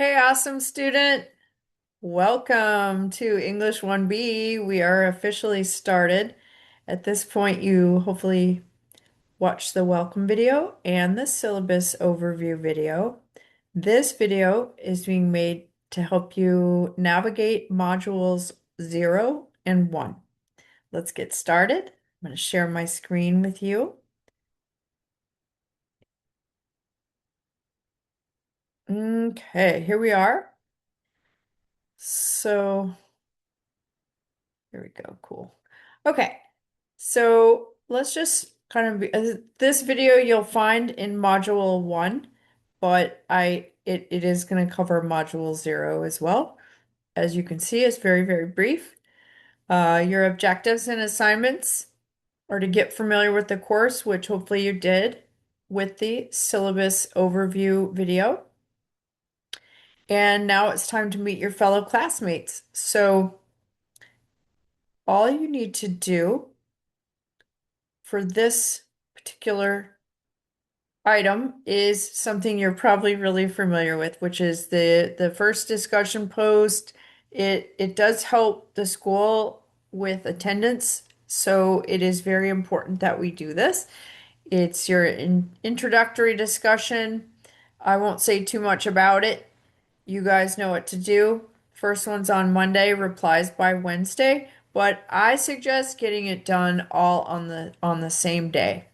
Hey, awesome student. Welcome to English 1B. We are officially started. At this point, you hopefully watched the welcome video and the syllabus overview video. This video is being made to help you navigate modules 0 and 1. Let's get started. I'm going to share my screen with you. Okay, here we are. So here we go. Cool. Okay. So let's just kind of this video you'll find in module 1, but it is going to cover module 0 as well. As you can see, it's very, very brief. Your objectives and assignments are to get familiar with the course, which hopefully you did with the syllabus overview video. And now it's time to meet your fellow classmates. So all you need to do for this particular item is something you're probably really familiar with, which is the first discussion post. It does help the school with attendance, so it is very important that we do this. It's your introductory discussion. I won't say too much about it. You guys know what to do. First one's on Monday, replies by Wednesday, but I suggest getting it done all on the same day.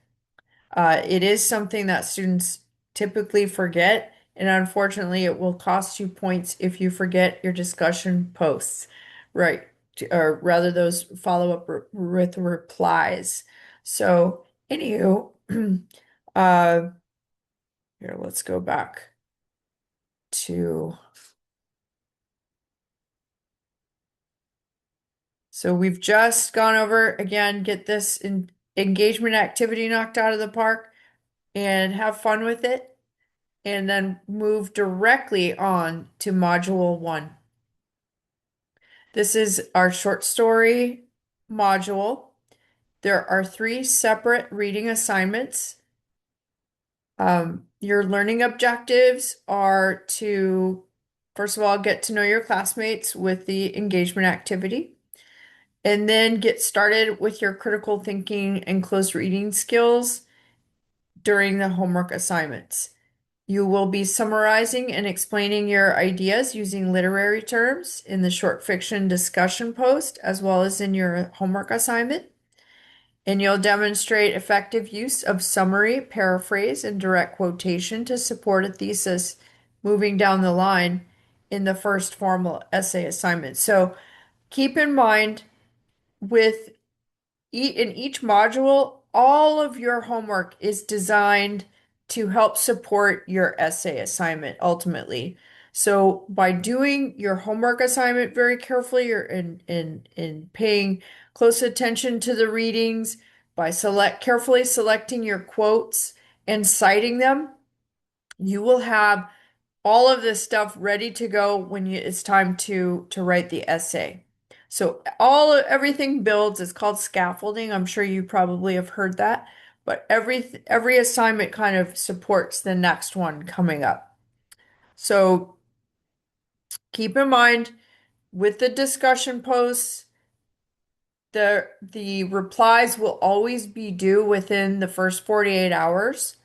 It is something that students typically forget, and unfortunately, it will cost you points if you forget your discussion posts, right? Or rather, those follow up with replies. So, anywho, uh, here, let's go back to. So we've just gone over again, get this engagement activity knocked out of the park and have fun with it, and then move directly on to Module 1. This is our short story module. There are 3 separate reading assignments. Your learning objectives are to, first of all, get to know your classmates with the engagement activity, and then get started with your critical thinking and close reading skills during the homework assignments. You will be summarizing and explaining your ideas using literary terms in the short fiction discussion post, as well as in your homework assignment. And you'll demonstrate effective use of summary, paraphrase, and direct quotation to support a thesis moving down the line in the first formal essay assignment. So keep in mind with in each module, all of your homework is designed to help support your essay assignment ultimately. So by doing your homework assignment very carefully, you're in paying close attention to the readings, by carefully selecting your quotes and citing them, you will have all of this stuff ready to go when it's time to write the essay. So everything builds. It's called scaffolding. I'm sure you probably have heard that, but every assignment kind of supports the next one coming up. So keep in mind with the discussion posts, the replies will always be due within the first 48 hours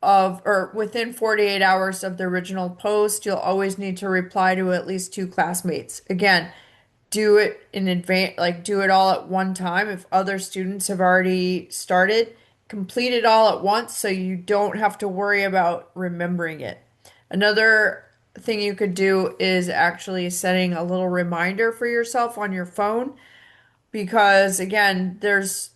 or within 48 hours of the original post. You'll always need to reply to at least 2 classmates. Again, do it in advance, like do it all at one time. If other students have already started, complete it all at once so you don't have to worry about remembering it. Another thing you could do is actually setting a little reminder for yourself on your phone because again, there's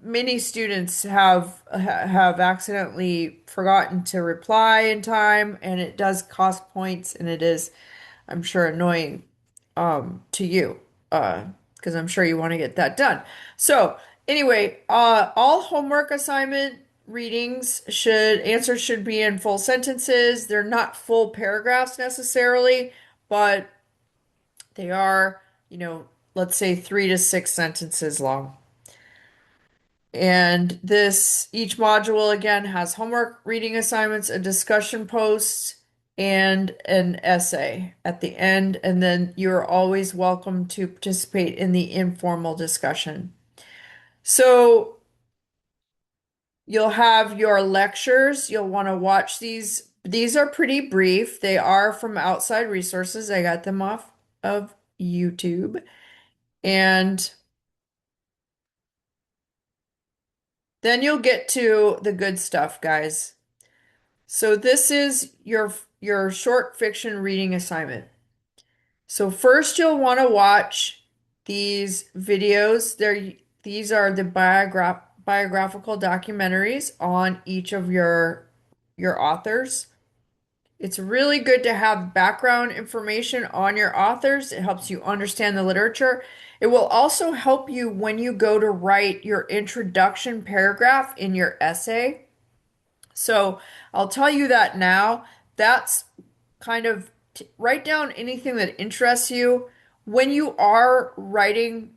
many students have accidentally forgotten to reply in time and it does cost points and it is, I'm sure, annoying to you because I'm sure you want to get that done. So anyway, all homework assignment readings answers should be in full sentences. They're not full paragraphs necessarily, but they are, let's say 3 to 6 sentences long. And each module again has homework reading assignments, a discussion post, and an essay at the end, and then you're always welcome to participate in the informal discussion. So you'll have your lectures. You'll want to watch these. These are pretty brief. They are from outside resources. I got them off of YouTube. And then you'll get to the good stuff, guys. So this is your short fiction reading assignment. So first you'll want to watch these videos. These are the biographical documentaries on each of your authors. It's really good to have background information on your authors. It helps you understand the literature. It will also help you when you go to write your introduction paragraph in your essay. So I'll tell you that now. That's kind of write down anything that interests you. When you are writing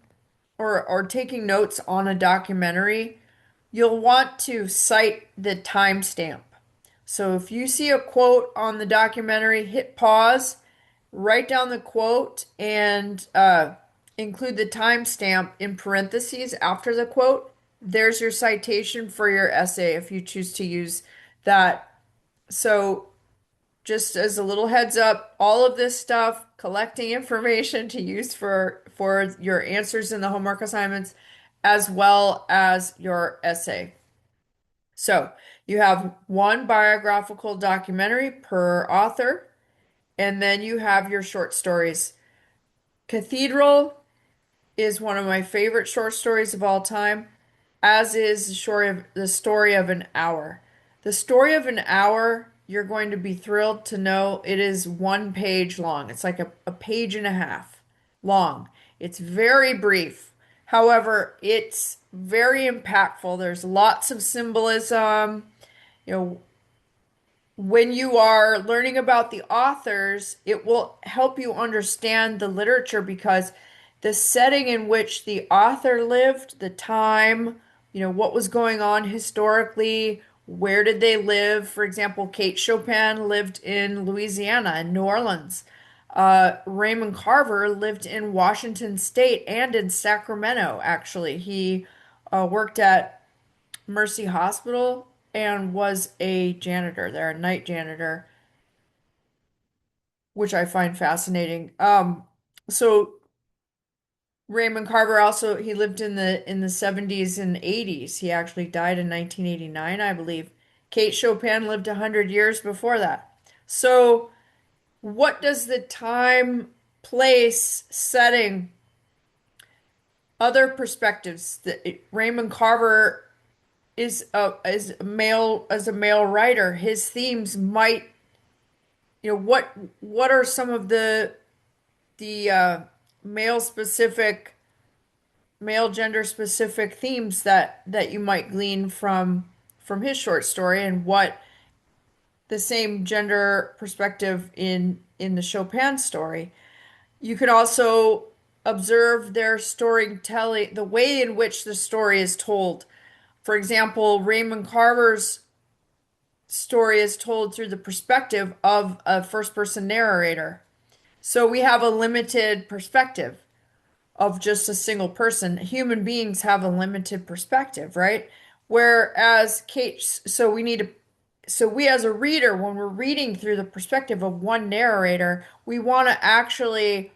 or taking notes on a documentary, you'll want to cite the timestamp. So if you see a quote on the documentary, hit pause, write down the quote, and include the timestamp in parentheses after the quote. There's your citation for your essay if you choose to use that. So just as a little heads up, all of this stuff, collecting information to use for your answers in the homework assignments, as well as your essay. So you have one biographical documentary per author, and then you have your short stories. Cathedral is one of my favorite short stories of all time, as is the story of an hour. The story of an hour, you're going to be thrilled to know it is 1 page long. It's like a page and a half long. It's very brief. However, it's very impactful. There's lots of symbolism. You know, when you are learning about the authors, it will help you understand the literature because the setting in which the author lived, the time, what was going on historically, where did they live? For example, Kate Chopin lived in Louisiana and New Orleans. Raymond Carver lived in Washington State and in Sacramento, actually. He worked at Mercy Hospital and was a janitor there, a night janitor, which I find fascinating. So Raymond Carver also he lived in the 70s and 80s. He actually died in 1989, I believe. Kate Chopin lived 100 years before that. So what does the time, place, setting, other perspectives that Raymond Carver is a male writer, his themes might, what are some of the male specific, male gender specific themes that you might glean from his short story, and what the same gender perspective in the Chopin story. You can also observe their storytelling, the way in which the story is told. For example, Raymond Carver's story is told through the perspective of a first person narrator. So we have a limited perspective of just a single person. Human beings have a limited perspective, right? Whereas so we as a reader, when we're reading through the perspective of one narrator, we want to actually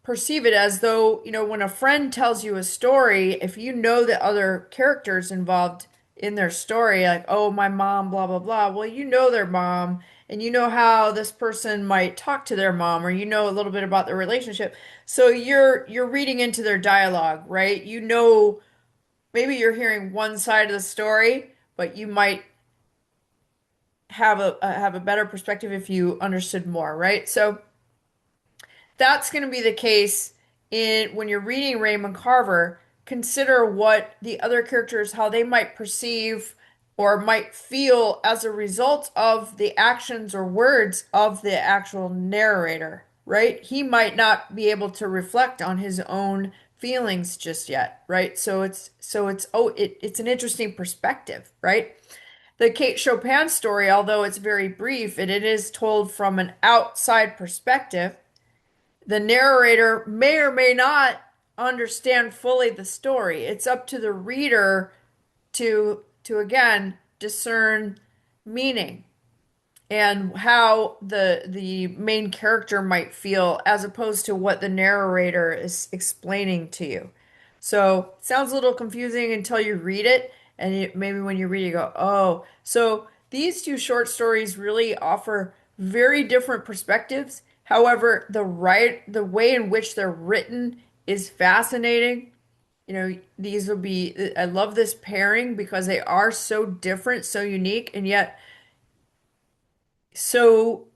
perceive it as though, when a friend tells you a story, if you know the other characters involved in their story, like, oh, my mom, blah, blah, blah, well, you know their mom and you know how this person might talk to their mom, or you know a little bit about their relationship. So you're reading into their dialogue, right? Maybe you're hearing one side of the story, but you might have a better perspective if you understood more, right? So that's going to be the case in when you're reading Raymond Carver. Consider what the other characters, how they might perceive or might feel as a result of the actions or words of the actual narrator, right? He might not be able to reflect on his own feelings just yet, right? So it's an interesting perspective, right? The Kate Chopin story, although it's very brief, it is told from an outside perspective. The narrator may or may not understand fully the story. It's up to the reader to again discern meaning and how the main character might feel as opposed to what the narrator is explaining to you. So, it sounds a little confusing until you read it, and maybe when you read it, you go, "Oh." So, these two short stories really offer very different perspectives. However, the way in which they're written is fascinating. These will be, I love this pairing because they are so different, so unique, and yet so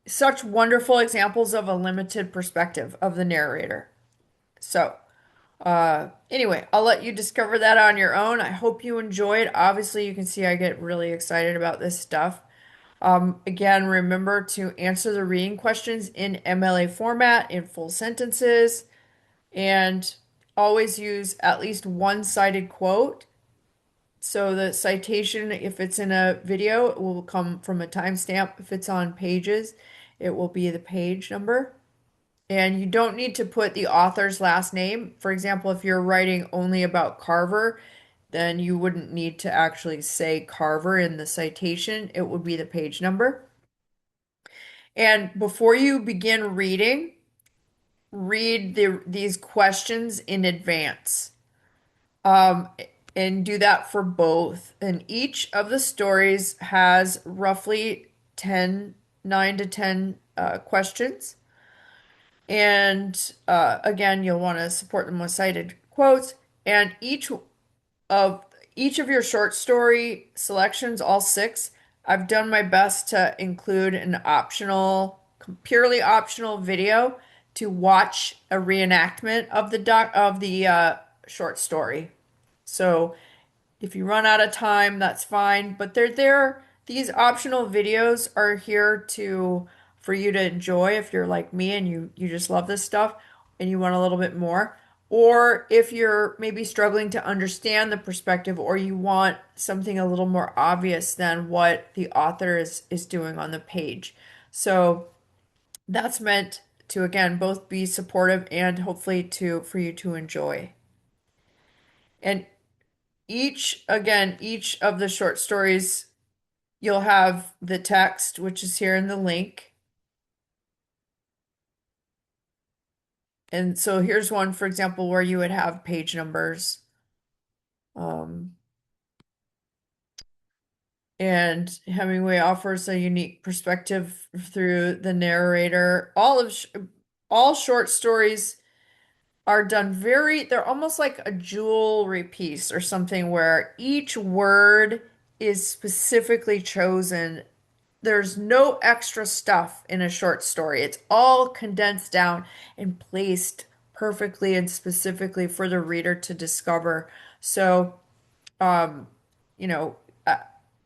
such wonderful examples of a limited perspective of the narrator. So, anyway, I'll let you discover that on your own. I hope you enjoy it. Obviously, you can see I get really excited about this stuff. Again, remember to answer the reading questions in MLA format in full sentences and always use at least one cited quote. So the citation, if it's in a video, it will come from a timestamp. If it's on pages, it will be the page number. And you don't need to put the author's last name. For example, if you're writing only about Carver, then you wouldn't need to actually say Carver in the citation. It would be the page number. And before you begin reading, read these questions in advance. Um, and do that for both. And each of the stories has roughly 10, 9 to 10 questions. And again, you'll want to support them with cited quotes. And of each of your short story selections, all six, I've done my best to include an optional, purely optional video to watch a reenactment of the short story. So if you run out of time, that's fine, but they're there. These optional videos are here to for you to enjoy if you're like me and you just love this stuff and you want a little bit more. Or if you're maybe struggling to understand the perspective or you want something a little more obvious than what the author is doing on the page. So that's meant to again both be supportive and hopefully to for you to enjoy. And each of the short stories, you'll have the text, which is here in the link. And so here's one, for example, where you would have page numbers. Um, and Hemingway offers a unique perspective through the narrator. All short stories are done they're almost like a jewelry piece or something where each word is specifically chosen. There's no extra stuff in a short story. It's all condensed down and placed perfectly and specifically for the reader to discover. So, um, you know,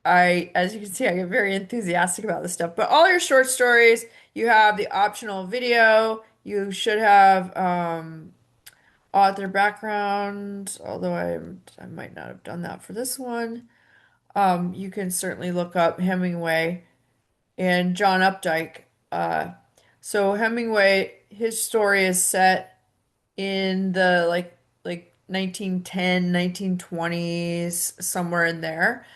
I, as you can see, I get very enthusiastic about this stuff. But all your short stories, you have the optional video. You should have author background, although I might not have done that for this one. You can certainly look up Hemingway and John Updike. So Hemingway, his story is set in the like 1910, 1920s, somewhere in there,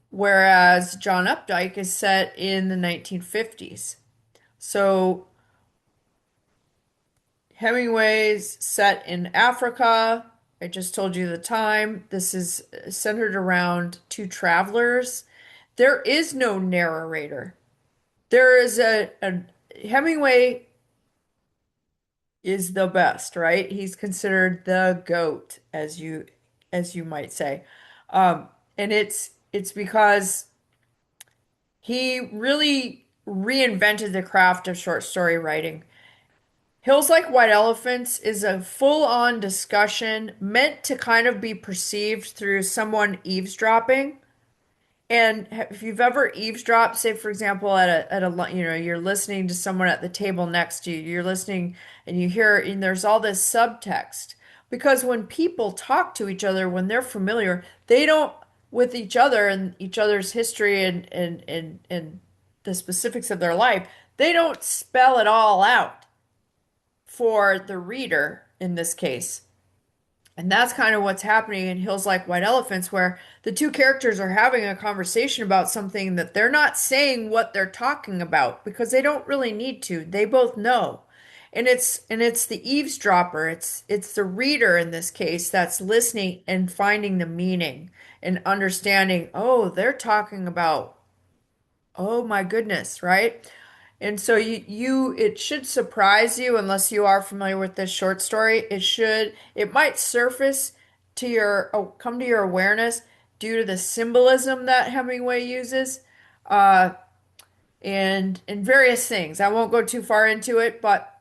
whereas John Updike is set in the 1950s. So Hemingway's set in Africa. I just told you the time. This is centered around two travelers. There is no narrator. There is a Hemingway is the best, right? He's considered the GOAT, as you might say. Um, and it's because he really reinvented the craft of short story writing. Hills Like White Elephants is a full-on discussion meant to kind of be perceived through someone eavesdropping. And if you've ever eavesdropped, say for example you're listening to someone at the table next to you, you're listening and you hear and there's all this subtext. Because when people talk to each other when they're familiar, they don't with each other and each other's history and the specifics of their life, they don't spell it all out for the reader in this case. And that's kind of what's happening in Hills Like White Elephants, where the two characters are having a conversation about something that they're not saying what they're talking about because they don't really need to. They both know. And it's the eavesdropper, it's the reader in this case that's listening and finding the meaning and understanding, oh, they're talking about, oh my goodness, right? And so it should surprise you unless you are familiar with this short story. It might surface to come to your awareness due to the symbolism that Hemingway uses, uh, and various things. I won't go too far into it, but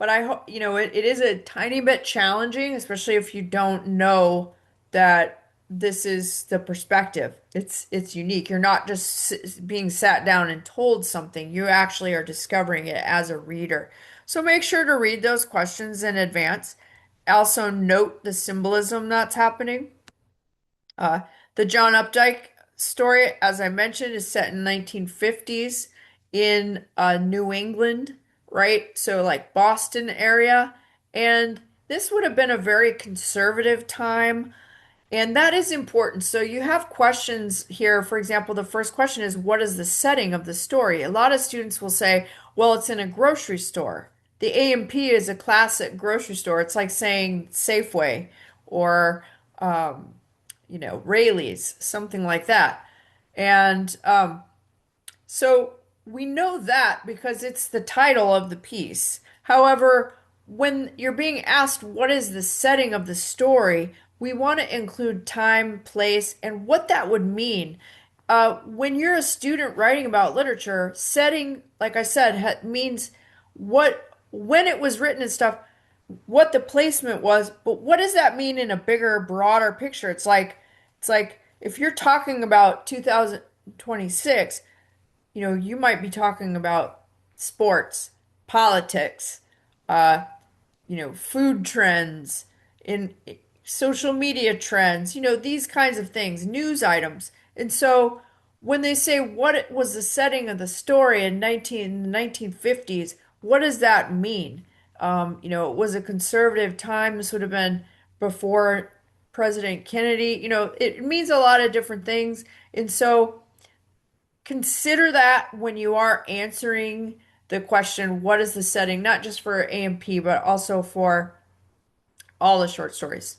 I hope, it is a tiny bit challenging, especially if you don't know that this is the perspective. It's unique. You're not just being sat down and told something. You actually are discovering it as a reader. So make sure to read those questions in advance. Also note the symbolism that's happening. Uh, the John Updike story, as I mentioned, is set in 1950s in New England, right? So like Boston area. And this would have been a very conservative time. And that is important. So you have questions here. For example, the first question is, what is the setting of the story? A lot of students will say, well, it's in a grocery store. The A&P is a classic grocery store. It's like saying Safeway or Rayleigh's, something like that. And so we know that because it's the title of the piece. However, when you're being asked what is the setting of the story, we want to include time, place, and what that would mean. When you're a student writing about literature, setting, like I said, means when it was written and stuff, what the placement was, but what does that mean in a bigger, broader picture? It's like if you're talking about 2026, you might be talking about sports, politics, uh, food trends, in social media trends, these kinds of things, news items. And so when they say what was the setting of the story in 1950s, what does that mean? It was a conservative time. This would have been before President Kennedy. It means a lot of different things. And so consider that when you are answering the question, what is the setting, not just for A&P, but also for all the short stories.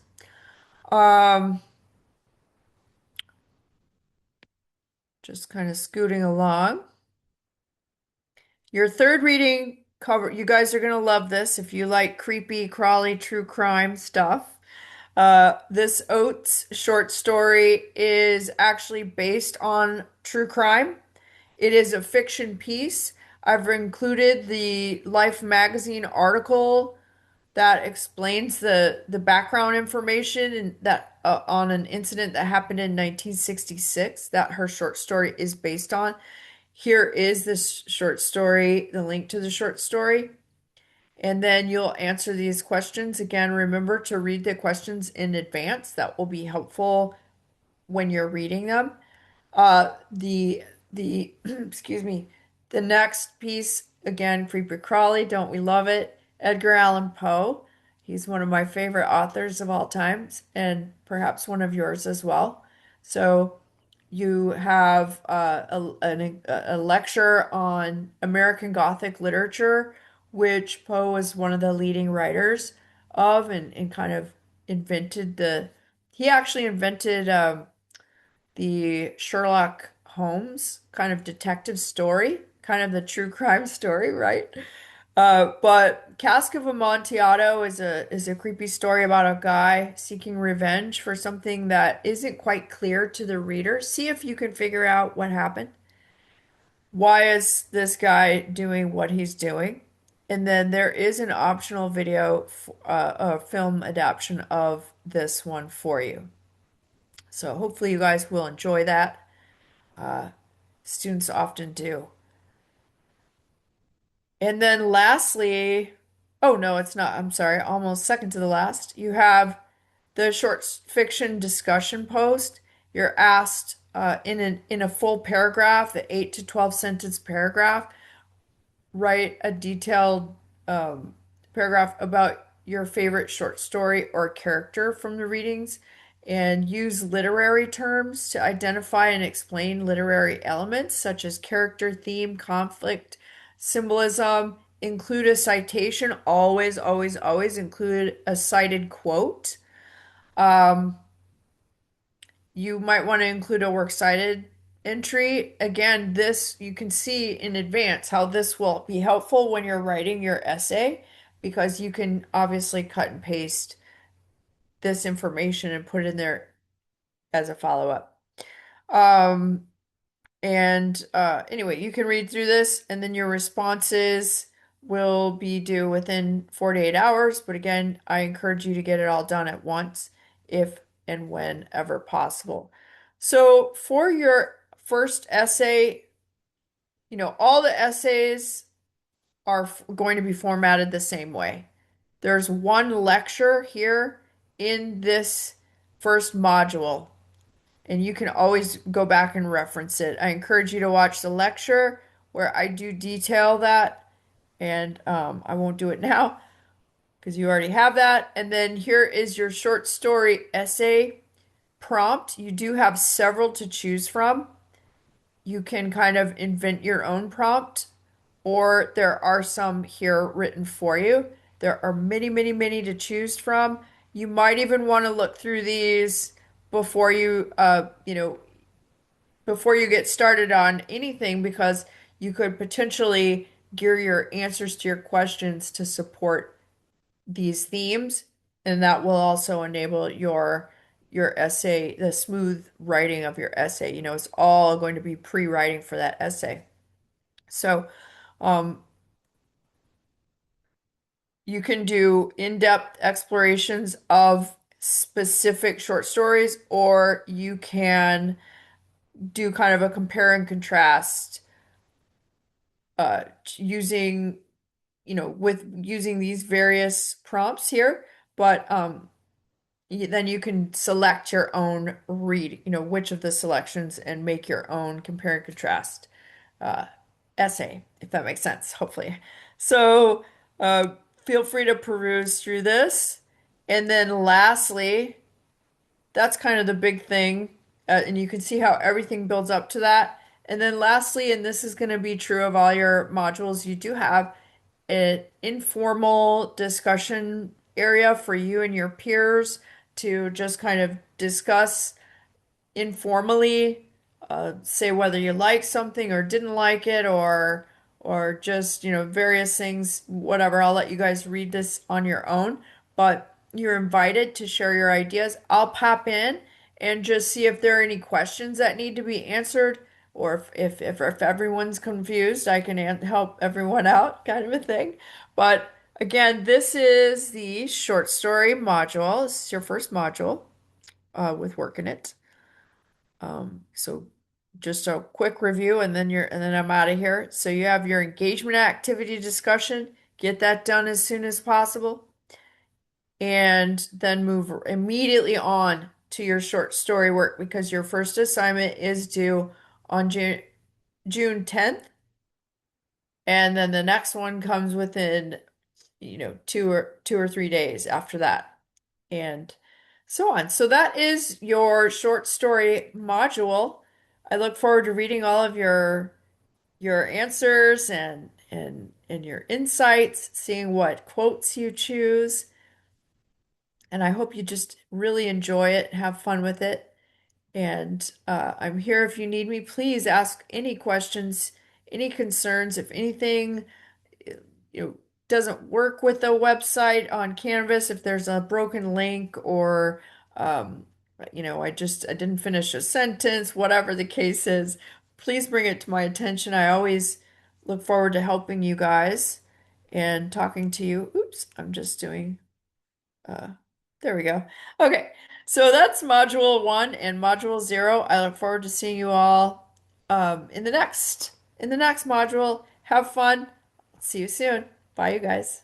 Um, just kind of scooting along. Your third reading cover, you guys are going to love this if you like creepy, crawly, true crime stuff. This Oates short story is actually based on true crime. It is a fiction piece. I've included the Life magazine article that explains the background information and that on an incident that happened in 1966 that her short story is based on. Here is this short story, the link to the short story, and then you'll answer these questions. Again, remember to read the questions in advance. That will be helpful when you're reading them. The excuse me, the next piece again, Creeper Crawly, don't we love it? Edgar Allan Poe. He's one of my favorite authors of all times, and perhaps one of yours as well. So you have a lecture on American Gothic literature, which Poe was one of the leading writers of, and kind of invented he actually invented the Sherlock Holmes kind of detective story, kind of the true crime story, right? But Cask of Amontillado is a creepy story about a guy seeking revenge for something that isn't quite clear to the reader. See if you can figure out what happened. Why is this guy doing what he's doing? And then there is an optional video, a film adaptation of this one for you. So hopefully you guys will enjoy that. Students often do. And then lastly, oh no, it's not. I'm sorry, almost second to the last. You have the short fiction discussion post. you're asked in a full paragraph, the 8 to 12 sentence paragraph, write a detailed um, paragraph about your favorite short story or character from the readings and use literary terms to identify and explain literary elements such as character, theme, conflict, symbolism. Include a citation. Always, always, always include a cited quote. Um, you might want to include a works cited entry. Again, this you can see in advance how this will be helpful when you're writing your essay because you can obviously cut and paste this information and put it in there as a follow-up. Um, anyway, you can read through this and then your responses will be due within 48 hours. But again, I encourage you to get it all done at once if and whenever possible. So for your first essay, all the essays are going to be formatted the same way. There's one lecture here in this first module and you can always go back and reference it. I encourage you to watch the lecture where I do detail that, and I won't do it now because you already have that. And then here is your short story essay prompt. You do have several to choose from. You can kind of invent your own prompt, or there are some here written for you. There are many, many, many to choose from. You might even want to look through these before before you get started on anything because you could potentially gear your answers to your questions to support these themes, and that will also enable your essay, the smooth writing of your essay. It's all going to be pre-writing for that essay. So, um, you can do in-depth explorations of specific short stories, or you can do kind of a compare and contrast using with using these various prompts here, but then you can select your own read, which of the selections and make your own compare and contrast uh, essay, if that makes sense, hopefully. So feel free to peruse through this. And then lastly, that's kind of the big thing. And you can see how everything builds up to that. And then lastly, and this is going to be true of all your modules, you do have an informal discussion area for you and your peers to just kind of discuss informally, say whether you like something or didn't like it, or just various things, whatever. I'll let you guys read this on your own, but you're invited to share your ideas. I'll pop in and just see if there are any questions that need to be answered, or if everyone's confused, I can help everyone out, kind of a thing. But again, this is the short story module. This is your first module with Working It. So just a quick review and then I'm out of here. So you have your engagement activity discussion, get that done as soon as possible, and then move immediately on to your short story work because your first assignment is due on June 10th, and then the next one comes within, 2 or 3 days after that. And so on. So that is your short story module. I look forward to reading all of your answers and your insights, seeing what quotes you choose. And I hope you just really enjoy it, have fun with it. And I'm here if you need me. Please ask any questions, any concerns, if anything you know doesn't work with the website on Canvas, if there's a broken link or um I didn't finish a sentence, whatever the case is, please bring it to my attention. I always look forward to helping you guys and talking to you. Oops, I'm just doing uh there we go. Okay. So that's module 1 and module 0. I look forward to seeing you all in the next module. Have fun. See you soon. Bye, you guys.